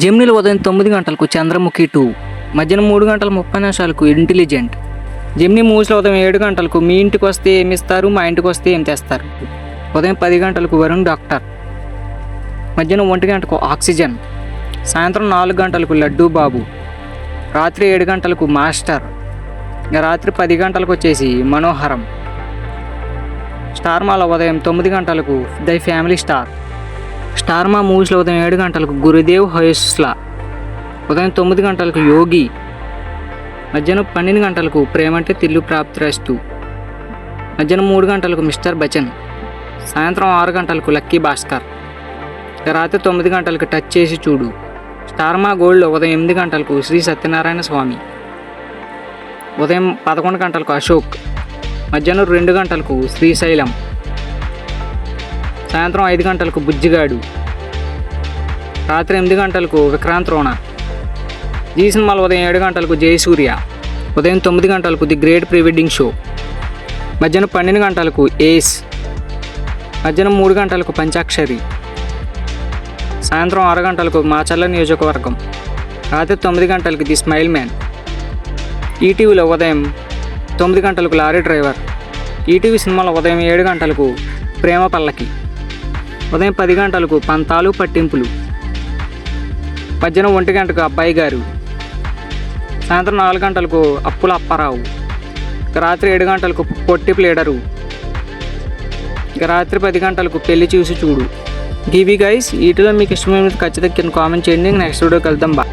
జెమినీలో ఉదయం 9 గంటలకు చంద్రముఖి 2, మధ్యాహ్నం 3 గంటల 30 నిమిషాలకు ఇంటెలిజెంట్. జెమినీ మూవీస్లో ఉదయం 7 గంటలకు మీ ఇంటికి వస్తే ఏమి ఇస్తారు, మా ఇంటికి వస్తే ఏం తెస్తారు. ఉదయం 10 గంటలకు వరుణ్ డాక్టర్. మధ్యాహ్నం 1 గంటకు ఆక్సిజన్. సాయంత్రం 4 గంటలకు లడ్డూ బాబు. రాత్రి 7 గంటలకు మాస్టర్. రాత్రి 10 గంటలకు వచ్చేసి మనోహరం. స్టార్ మాలో ఉదయం 9 గంటలకు ది ఫ్యామిలీ స్టార్. స్టార్ మా మూవీస్లో ఉదయం 7 గంటలకు గురుదేవ్ హోయస్లా. ఉదయం 9 గంటలకు యోగి. మధ్యాహ్నం 12 గంటలకు ప్రేమంటే తిల్లు ప్రాప్తిరస్తు. మధ్యాహ్నం 3 గంటలకు మిస్టర్ బచ్చన్. సాయంత్రం 6 గంటలకు లక్కీ భాస్కర్. రాత్రి 9 గంటలకు టచ్ చేసి చూడు. స్టార్ మా గోల్డ్లో ఉదయం 8 గంటలకు శ్రీ సత్యనారాయణ స్వామి. ఉదయం 11 గంటలకు అశోక్. మధ్యాహ్నం 2 గంటలకు శ్రీశైలం. సాయంత్రం 5 గంటలకు బుజ్జిగాడు. రాత్రి 8 గంటలకు విక్రాంత్ రోణ. జీ సినిమాలో ఉదయం 7 గంటలకు జయసూర్య. ఉదయం 9 గంటలకు the great pre wedding show. మధ్యాహ్నం 12 గంటలకు ఏస్. మధ్యాహ్నం 3 గంటలకు పంచాక్షరి. సాయంత్రం 6 గంటలకు మాచర్ల నియోజకవర్గం. రాత్రి 9 గంటలకు ది స్మైల్ మ్యాన్. ఈటీవీలో ఉదయం 9 గంటలకు లారీ డ్రైవర్. ఈటీవీ సినిమాలో ఉదయం 7 గంటలకు ప్రేమ పల్లకి. ఉదయం 10 గంటలకు పంతాలు పట్టింపులు. మధ్యాహ్నం 1 గంటకు అబ్బాయి గారు. సాయంత్రం 4 గంటలకు అప్పుల అప్పారావు. రాత్రి 7 గంటలకు పొట్టి ప్లేడరు. రాత్రి 10 గంటలకు పెళ్లి చూసి చూడు. గివి గైస్, వీటిలో మీకు ఇష్టమైనది ఖచ్చితంగా కామెంట్ చేయండి. నెక్స్ట్ వీడియోకి వెళ్దాం. బా.